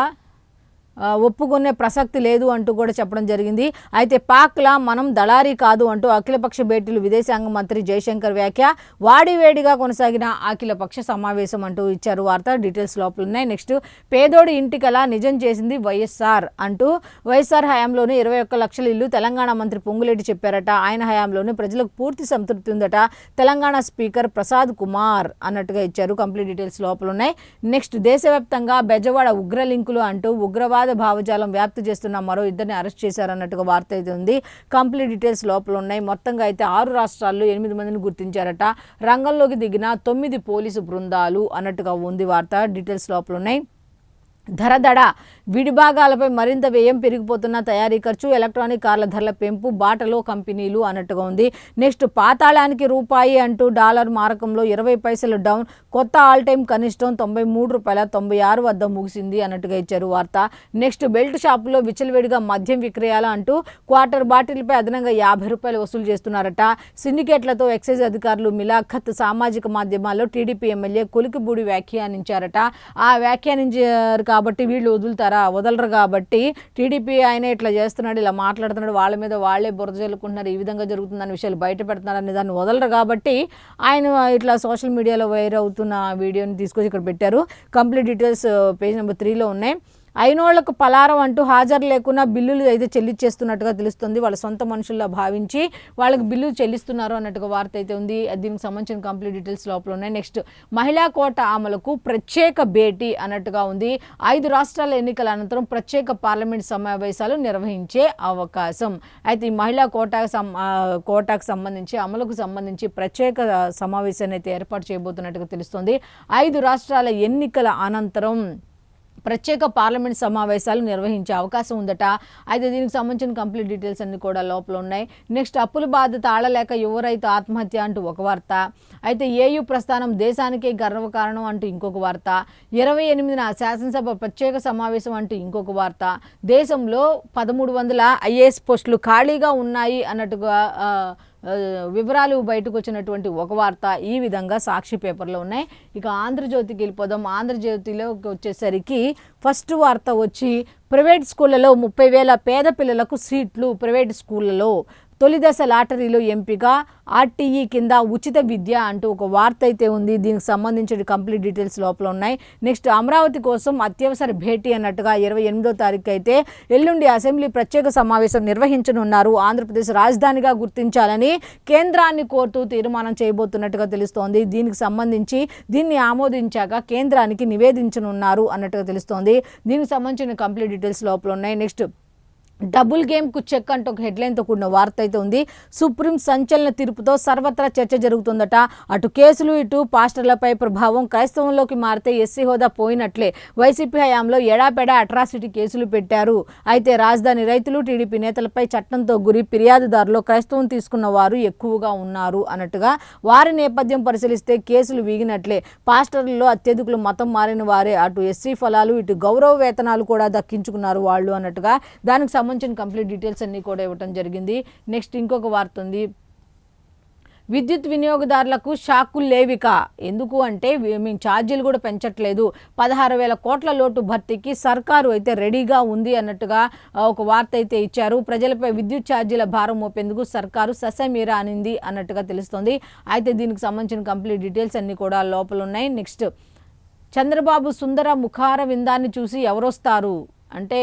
ఒప్పుకునే ప్రసక్తి లేదు అంటూ కూడా చెప్పడం జరిగింది. అయితే పాక్లా మనం దళారీ కాదు అంటూ అఖిలపక్ష భేటీలు విదేశాంగ మంత్రి జయశంకర్ వ్యాఖ్య. వాడివేడిగా కొనసాగిన అఖిలపక్ష సమావేశం అంటూ ఇచ్చారు వార్త. డీటెయిల్స్ లోపల ఉన్నాయి. నెక్స్ట్ పేదోడి ఇంటికలా నిజం చేసింది వైఎస్ఆర్ అంటూ వైఎస్ఆర్ హయాంలోనే 21 లక్షల ఇల్లు తెలంగాణ మంత్రి పొంగులేటి చెప్పారట. ఆయన హయాంలోనే ప్రజలకు పూర్తి సంతృప్తి ఉందట తెలంగాణ స్పీకర్ ప్రసాద్ కుమార్ అన్నట్టుగా ఇచ్చారు. కంప్లీట్ డీటెయిల్స్ లోపల ఉన్నాయి. నెక్స్ట్ దేశవ్యాప్తంగా బెజవాడ ఉగ్ర లింకులు అంటూ ఉగ్రవాద భావజాలం వ్యాప్తి చేస్తున్న మరో ఇద్దరిని అరెస్ట్ చేశారన్నట్టుగా వార్త అయితే ఉంది. కంప్లీట్ డీటెయిల్స్ లోపల ఉన్నాయి. మొత్తంగా అయితే 6 రాష్ట్రాల్లో 8 మందిని గుర్తించారట. రంగంలోకి దిగిన 9 పోలీసు బృందాలు అన్నట్టుగా ఉంది వార్త. డీటెయిల్స్ లోపల ఉన్నాయి. ధరదడ విడిభాగాలపై మరింత వ్యయం పెరిగిపోతున్న తయారీ ఖర్చు, ఎలక్ట్రానిక్ కార్ల ధరల పెంపు బాటలో కంపెనీలు అన్నట్టుగా ఉంది. నెక్స్ట్ పాతాళానికి రూపాయి అంటూ డాలర్ మారకంలో 20 పైసలు డౌన్, కొత్త ఆల్ టైమ్ కనిష్టం ₹93.96 వద్ద ముగిసింది అన్నట్టుగా ఇచ్చారు వార్త. నెక్స్ట్ బెల్ట్ షాపులో విచ్చలవిడిగా మద్యం విక్రయాలు అంటూ క్వార్టర్ బాటిల్పై అదనంగా ₹50 వసూలు చేస్తున్నారట. సిండికేట్లతో ఎక్సైజ్ అధికారులు మిలాఖత్. సామాజిక మాధ్యమాల్లో టీడీపీ ఎమ్మెల్యే కొలికిబూడి వ్యాఖ్యానించారట. ఆ వ్యాఖ్యానించారు కాబట్టి వీళ్ళు వదలరు కాబట్టి టీడీపీ ఆయన ఇట్లా చేస్తున్నాడు, ఇలా మాట్లాడుతున్నాడు, వాళ్ళ మీద వాళ్ళే బురద జల్లుకుంటున్నారు, ఈ విధంగా జరుగుతుందన్న విషయాలు బయట పెడుతున్నారని దాన్ని వదలరు కాబట్టి ఆయన ఇట్లా సోషల్ మీడియాలో వైరల్ అవుతున్న వీడియోని తీసుకొచ్చి ఇక్కడ పెట్టారు. కంప్లీట్ డీటెయిల్స్ పేజ్ నెంబర్ 3లో ఉన్నాయి. అయినోళ్లకు పలారం అంటూ హాజరు లేకున్నా బిల్లులు అయితే చెల్లించేస్తున్నట్టుగా తెలుస్తుంది. వాళ్ళ సొంత మనుషుల్లా భావించి వాళ్ళకి బిల్లులు చెల్లిస్తున్నారు అన్నట్టుగా వార్త అయితే ఉంది. దీనికి సంబంధించిన కంప్లీట్ డీటెయిల్స్ లోపల ఉన్నాయి. నెక్స్ట్ మహిళా కోట అమలుకు ప్రత్యేక భేటీ అన్నట్టుగా ఉంది. 5 రాష్ట్రాల ఎన్నికల అనంతరం ప్రత్యేక పార్లమెంట్ సమావేశాలు నిర్వహించే అవకాశం. అయితే ఈ మహిళా కోటాకు సంబంధించి అమలుకు సంబంధించి ప్రత్యేక సమావేశాన్ని అయితే ఏర్పాటు చేయబోతున్నట్టుగా తెలుస్తుంది. 5 రాష్ట్రాల ఎన్నికల అనంతరం ప్రత్యేక పార్లమెంట్ సమావేశాలు నిర్వహించే అవకాశం ఉందట. అయితే దీనికి సంబంధించిన కంప్లీట్ డీటెయిల్స్ అన్ని కూడా లోపల ఉన్నాయి. నెక్స్ట్ అప్పుల బాధ తాళలేక యువ రైతు ఆత్మహత్య అంటూ ఒక వార్త. అయితే ఏయూ ప్రస్థానం దేశానికే గర్వకారణం అంటూ ఇంకొక వార్త. 28న శాసనసభ ప్రత్యేక సమావేశం అంటూ ఇంకొక వార్త. దేశంలో 1300 ఐఏఎస్ పోస్టులు ఖాళీగా ఉన్నాయి అన్నట్టుగా వివరాలు బయటకు వచ్చినటువంటి ఒక వార్త. ఈ విధంగా సాక్షి పేపర్లో ఉన్నాయి. ఇక ఆంధ్రజ్యోతికి వెళ్ళిపోదాం. ఆంధ్రజ్యోతిలోకి వచ్చేసరికి ఫస్ట్ వార్త వచ్చి ప్రైవేట్ స్కూళ్ళలో 30,000 పేద పిల్లలకు సీట్లు. ప్రైవేట్ స్కూళ్ళలో తొలిదశ లాటరీలో ఎంపిక, ఆర్టీఈ కింద ఉచిత విద్య అంటూ ఒక వార్త అయితే ఉంది. దీనికి సంబంధించిన కంప్లీట్ డీటెయిల్స్ లోపల ఉన్నాయి. నెక్స్ట్ అమరావతి కోసం అత్యవసర భేటీ అన్నట్టుగా 28వ తారీఖు అయితే ఎల్లుండి అసెంబ్లీ ప్రత్యేక సమావేశం నిర్వహించనున్నారు. ఆంధ్రప్రదేశ్ రాజధానిగా గుర్తించాలని కేంద్రాన్ని కోరుతూ తీర్మానం చేయబోతున్నట్టుగా తెలుస్తోంది. దీనికి సంబంధించి దీన్ని ఆమోదించాక కేంద్రానికి నివేదించనున్నారు అన్నట్టుగా తెలుస్తోంది. దీనికి సంబంధించిన కంప్లీట్ డీటెయిల్స్ లోపల ఉన్నాయి. నెక్స్ట్ డబుల్ గేమ్కు చెక్ అంటూ ఒక హెడ్లైన్తో కూడిన వార్త అయితే ఉంది. సుప్రీం సంచలన తీర్పుతో సర్వత్రా చర్చ జరుగుతుందట. అటు కేసులు ఇటు పాస్టర్లపై ప్రభావం. క్రైస్తవంలోకి మారితే ఎస్సీ హోదా పోయినట్లే. వైసీపీ హయాంలో ఎడాపెడా అట్రాసిటీ కేసులు పెట్టారు. అయితే రాజధాని రైతులు టీడీపీ నేతలపై చట్టంతో గురి ఫిర్యాదుదారులు క్రైస్తవం తీసుకున్న వారు ఎక్కువగా ఉన్నారు అన్నట్టుగా. వారి నేపథ్యం పరిశీలిస్తే కేసులు వీగినట్లే. పాస్టర్లలో అత్యధికులు మతం మారిన వారే. అటు ఎస్సీ ఫలాలు ఇటు గౌరవ వేతనాలు కూడా దక్కించుకున్నారు వాళ్ళు అన్నట్టుగా. దానికి సంబంధించిన కంప్లీట్ డీటెయిల్స్ అన్నీ కూడా ఇవ్వడం జరిగింది. నెక్స్ట్ ఇంకొక వార్త ఉంది. విద్యుత్ వినియోగదారులకు షాకులు లేవిక. ఎందుకు అంటే మేము ఛార్జీలు కూడా పెంచట్లేదు. 16,000 కోట్ల లోటు భర్తీకి సర్కారు అయితే రెడీగా ఉంది అన్నట్టుగా ఒక వార్త అయితే ఇచ్చారు. ప్రజలపై విద్యుత్ ఛార్జీల భారం మోపేందుకు సర్కారు ససమీరా అనింది అన్నట్టుగా తెలుస్తుంది. అయితే దీనికి సంబంధించిన కంప్లీట్ డీటెయిల్స్ అన్నీ కూడా లోపల ఉన్నాయి. నెక్స్ట్ చంద్రబాబు సుందర ముఖార విందాన్ని చూసి ఎవరొస్తారు అంటే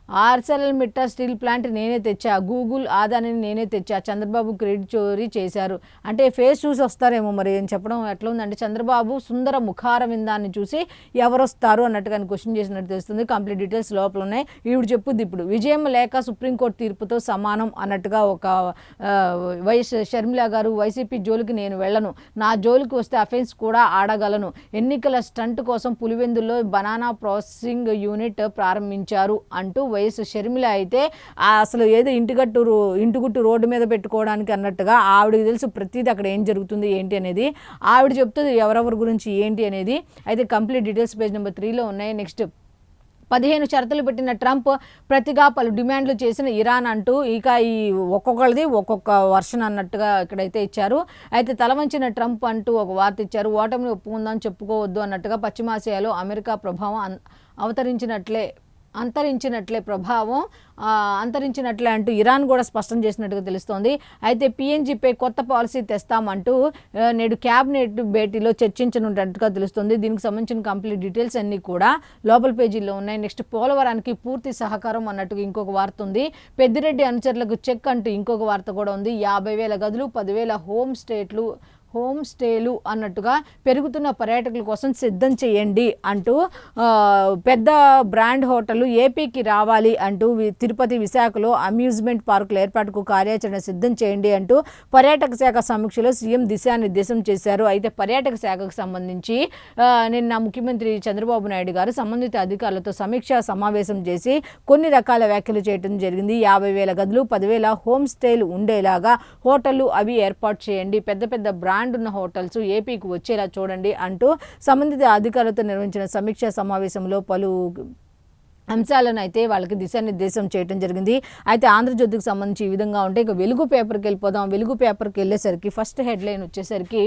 ఆర్సెల్ మిట్టా స్టీల్ ప్లాంట్ నేనే తెచ్చా, గూగుల్ ఆదాని నేనే తెచ్చా, చంద్రబాబు క్రెడిట్ చోరీ చేశారు అంటే ఫేస్ చూసి వస్తారేమో మరి అని చెప్పడం ఎట్లా ఉందంటే చంద్రబాబు సుందర ముఖార విందాన్ని చూసి ఎవరొస్తారు అన్నట్టుగా క్వశ్చన్ చేసినట్టు తెలుస్తుంది. కంప్లీట్ డీటెయిల్స్ లోపల ఉన్నాయి. ఈవిడ చెప్పుద్ది ఇప్పుడు విజయం లేక సుప్రీంకోర్టు తీర్పుతో సమానం అన్నట్టుగా ఒక వైఎస్ షర్మిల గారు వైసీపీ జోలికి నేను వెళ్ళను, నా జోలికి వస్తే అఫెన్స్ కూడా ఆడగలను, ఎన్నికల స్టంట్ కోసం పులివెందుల్లో బనానా ప్రాసెసింగ్ యూనిట్ ప్రారంభించారు అంటూ వైఎస్ షర్మిల అయితే అసలు ఏదో ఇంటిగుట్టు రోడ్డు మీద పెట్టుకోవడానికి అన్నట్టుగా ఆవిడకి తెలుసు ప్రతిదీ అక్కడ ఏం జరుగుతుంది ఏంటి అనేది. ఆవిడ చెప్తుంది ఎవరెవరి గురించి ఏంటి అనేది. అయితే కంప్లీట్ డీటెయిల్స్ పేజ్ నెంబర్ 3లో ఉన్నాయి. నెక్స్ట్ 15 షరతులు పెట్టిన ట్రంప్ ప్రతిగా పలు డిమాండ్లు చేసిన ఇరాన్ అంటూ ఇక ఈ ఒక్కొక్కరిది ఒక్కొక్క వర్షన్ అన్నట్టుగా ఇక్కడైతే ఇచ్చారు. అయితే తలవంచిన ట్రంప్ అంటూ ఒక వార్త ఇచ్చారు. ఓటమిని ఒప్పుకుందాం చెప్పుకోవద్దు అన్నట్టుగా పశ్చిమాసియాలో అమెరికా ప్రభావం అవతరించినట్లే అంతరించినట్లే ప్రభావం అంతరించినట్లే అంటూ ఇరాన్ కూడా స్పష్టం చేసినట్టుగా తెలుస్తోంది. అయితే పిఎన్జిపై కొత్త పాలసీ తెస్తామంటూ నేడు క్యాబినెట్ భేటీలో చర్చించనున్నట్టుగా తెలుస్తుంది. దీనికి సంబంధించిన కంప్లీట్ డీటెయిల్స్ అన్నీ కూడా లోపల పేజీల్లో ఉన్నాయి. నెక్స్ట్ పోలవరానికి పూర్తి సహకారం అన్నట్టుగా ఇంకొక వార్త ఉంది. పెద్దిరెడ్డి అనుచరులకు చెక్ అంటూ ఇంకొక వార్త కూడా ఉంది. 50,000 గదులు 10,000 హోమ్ స్టేలు అన్నట్టుగా పెరుగుతున్న పర్యాటకుల కోసం సిద్ధం చేయండి అంటూ పెద్ద బ్రాండ్ హోటళ్లు ఏపీకి రావాలి అంటూ తిరుపతి విశాఖలో అమ్యూజ్మెంట్ పార్కుల ఏర్పాటుకు కార్యాచరణ సిద్ధం చేయండి అంటూ పర్యాటక శాఖ సమీక్షలో సీఎం దిశానిర్దేశం చేశారు. అయితే పర్యాటక శాఖకు సంబంధించి నిన్న ముఖ్యమంత్రి చంద్రబాబు నాయుడు గారు సంబంధిత అధికారులతో సమీక్షా సమావేశం చేసి కొన్ని రకాల వ్యాఖ్యలు చేయడం జరిగింది. 50,000 గదులు 10,000 హోమ్ స్టేలు ఉండేలాగా హోటళ్లు అవి ఏర్పాటు చేయండి, పెద్ద పెద్ద బ్రాండ్ ఉన్న హోటల్స్ ఏపీకి వచ్చేలా చూడండి అంటూ సంబంధిత అధికారులతో నిర్వహించిన సమీక్షా సమావేశంలో పలు అంశాలను అయితే వాళ్ళకి దిశానిర్దేశం చేయడం జరిగింది. అయితే ఆంధ్రజ్యోతికి సంబంధించి ఈ విధంగా ఉంటే ఇక వెలుగు పేపర్కి వెళ్ళిపోదాం. వెలుగు పేపర్కి వెళ్ళేసరికి ఫస్ట్ హెడ్లైన్ వచ్చేసరికి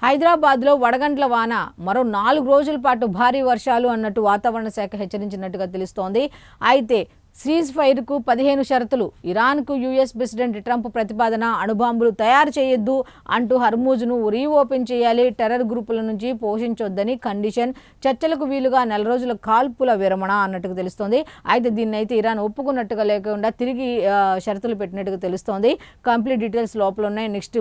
హైదరాబాద్లో వడగండ్ల వాన, మరో 4 రోజుల పాటు భారీ వర్షాలు అన్నట్టు వాతావరణ శాఖ హెచ్చరించినట్టుగా తెలుస్తోంది. అయితే సీజ్ ఫైర్కు 15 షరతులు, ఇరాన్కు యుఎస్ ప్రెసిడెంట్ ట్రంప్ ప్రతిపాదన, అణుబాంబులు తయారు చేయొద్దు అంటూ హర్మూజ్ను రీఓపెన్ చేయాలి, టెర్రర్ గ్రూపుల నుంచి పోషించొద్దని కండిషన్, చర్చలకు వీలుగా 4 రోజుల కాల్పుల విరమణ అన్నట్టుగా తెలుస్తోంది. అయితే దీన్ని అయితే ఇరాన్ ఒప్పుకున్నట్టుగా లేకుండా తిరిగి షరతులు పెట్టినట్టుగా తెలుస్తోంది. కంప్లీట్ డీటెయిల్స్ లోపల ఉన్నాయి. నెక్స్ట్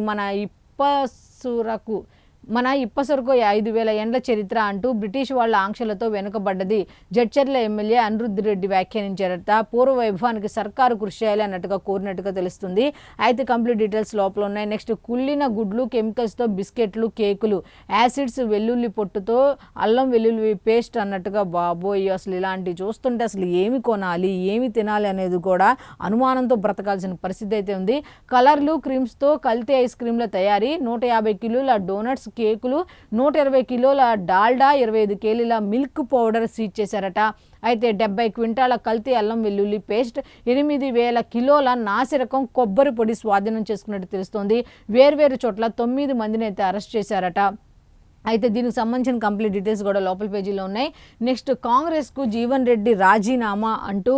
మన ఇప్పసరకు 5,000 ఏండ్ల చరిత్ర అంటూ బ్రిటిష్ వాళ్ళ ఆంక్షలతో వెనుకబడ్డది, జడ్చర్ల ఎమ్మెల్యే అనిరుద్ధ్ రెడ్డి వ్యాఖ్యానించారట. పూర్వ వైభవానికి సర్కారు కృషి చేయాలి అన్నట్టుగా కోరినట్టుగా తెలుస్తుంది. అయితే కంప్లీట్ డీటెయిల్స్ లోపల ఉన్నాయి. నెక్స్ట్ కుళ్ళిన గుడ్లు, కెమికల్స్తో బిస్కెట్లు, కేకులు, యాసిడ్స్, వెల్లుల్లి పొట్టుతో అల్లం వెల్లుల్లి పేస్ట్ అన్నట్టుగా. బాబోయ్, అసలు ఇలాంటివి చూస్తుంటే అసలు ఏమి కొనాలి, ఏమి తినాలి అనేది కూడా అనుమానంతో బ్రతకాల్సిన పరిస్థితి అయితే ఉంది. కలర్లు, క్రీమ్స్తో కల్తీ ఐస్ క్రీమ్ల తయారీ, 150 కిలోల డోనట్స్, కేకులు, 120 కిలోల డాల్డా, 25 కేజీల మిల్క్ పౌడర్ సీజ్ చేశారట. అయితే 70 క్వింటాల కల్తీ అల్లం వెల్లుల్లి పేస్ట్, 8,000 కిలోల నాసిరకం కొబ్బరి పొడి స్వాధీనం చేసుకున్నట్టు తెలుస్తోంది. వేర్వేరు చోట్ల 9 మందిని అయితే అరెస్ట్ చేశారట. అయితే దీనికి సంబంధించిన కంప్లీట్ డీటెయిల్స్ కూడా లోపల పేజీలో ఉన్నాయి. నెక్స్ట్ కాంగ్రెస్కు జీవన్ రెడ్డి రాజీనామా అంటూ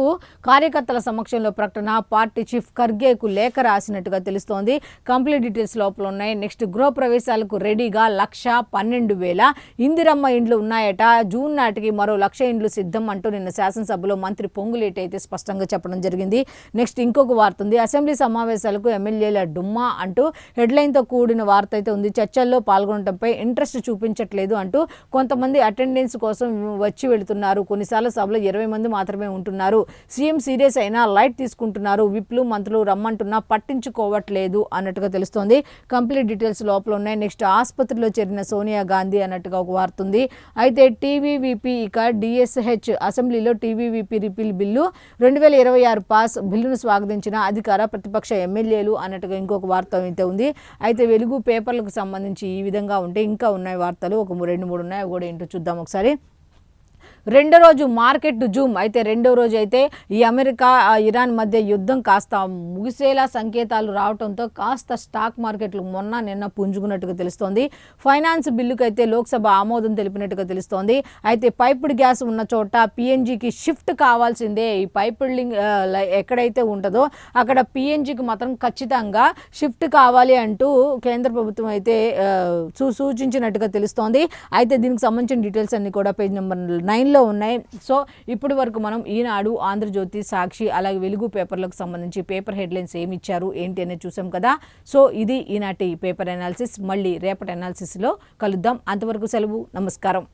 కార్యకర్తల సమక్షంలో ప్రకటన, పార్టీ చీఫ్ ఖర్గేకు లేఖ రాసినట్టుగా తెలుస్తోంది. కంప్లీట్ డీటెయిల్స్ లోపల ఉన్నాయి. నెక్స్ట్ గృహప్రవేశాలకు రెడీగా 1,12,000 ఇందిరమ్మ ఇండ్లు ఉన్నాయట. జూన్ నాటికి మరో 1,00,000 ఇండ్లు సిద్ధం అంటూ నిన్న శాసనసభలో మంత్రి పొంగులేటి అయితే స్పష్టంగా చెప్పడం జరిగింది. నెక్స్ట్ ఇంకొక వార్త ఉంది. అసెంబ్లీ సమావేశాలకు ఎమ్మెల్యేల డుమ్మా అంటూ హెడ్లైన్తో కూడిన వార్త అయితే ఉంది. చర్చల్లో పాల్గొనడంపై ఇంట్రెస్ట్ చూపించట్లేదు అంటూ కొంతమంది అటెండెన్స్ కోసం వచ్చి వెళుతున్నారు, కొన్నిసార్లు సభలో 20 మంది మాత్రమే ఉంటున్నారు, సీఎం సీరియస్ అయినా లైట్ తీసుకుంటున్నారు, విప్లు మంత్రులు రమ్మంటున్నా పట్టించుకోవట్లేదు అన్నట్టుగా తెలుస్తోంది. కంప్లీట్ డీటెయిల్స్ లోపల ఉన్నాయి. నెక్స్ట్ ఆసుపత్రిలో చేరిన సోనియా గాంధీ అన్నట్టుగా ఒక వార్త ఉంది. అయితే టీవీవీపీ ఇక డిఎస్హెచ్ అసెంబ్లీలో టీవీవీపీ రిపీల్ బిల్లు 2026 పాస్, బిల్లును స్వాగతించిన అధికార ప్రతిపక్ష ఎమ్మెల్యేలు అన్నట్టుగా ఇంకొక వార్త అయితే ఉంది. అయితే వెలుగు పేపర్లకు సంబంధించి ఈ విధంగా ఉంటే ఇంకా ఉన్నాయి వార్తలు, ఒక 2-3 ఉన్నాయి, అవి కూడా ఏంటో చూద్దాం ఒకసారి. రెండో రోజు మార్కెట్ జూమ్. అయితే రెండో రోజు అయితే ఈ అమెరికా ఇరాన్ మధ్య యుద్ధం కాస్త ముగిసేలా సంకేతాలు రావడంతో కాస్త స్టాక్ మార్కెట్లు నిన్న పుంజుకున్నట్టుగా తెలుస్తోంది. ఫైనాన్స్ బిల్లుకు అయితే లోక్సభ ఆమోదం తెలిపినట్టుగా తెలుస్తోంది. అయితే పైప్డ్ గ్యాస్ ఉన్న చోట పిఎన్జికి షిఫ్ట్ కావాల్సిందే. ఈ పైప్డ్ ఎక్కడైతే ఉంటుందో అక్కడ పిఎన్జికి మాత్రం ఖచ్చితంగా షిఫ్ట్ కావాలి అంటూ కేంద్ర ప్రభుత్వం అయితే సూచించినట్టుగా తెలుస్తోంది. అయితే దీనికి సంబంధించిన డీటెయిల్స్ అన్ని కూడా పేజ్ నెంబర్ 9 ఉన్నాయి. సో ఇప్పటి వరకు మనం ఈనాడు, ఆంధ్రజ్యోతి, సాక్షి అలాగే వెలుగు పేపర్లకు సంబంధించి పేపర్ హెడ్లైన్స్ ఏమి ఇచ్చారు ఏంటి అనేది చూసాం కదా. సో ఇది ఈనాటి పేపర్ అనాలిసిస్. మళ్ళీ రేపటి అనాలిసిస్లో కలుద్దాం. అంతవరకు సెలవు, నమస్కారం.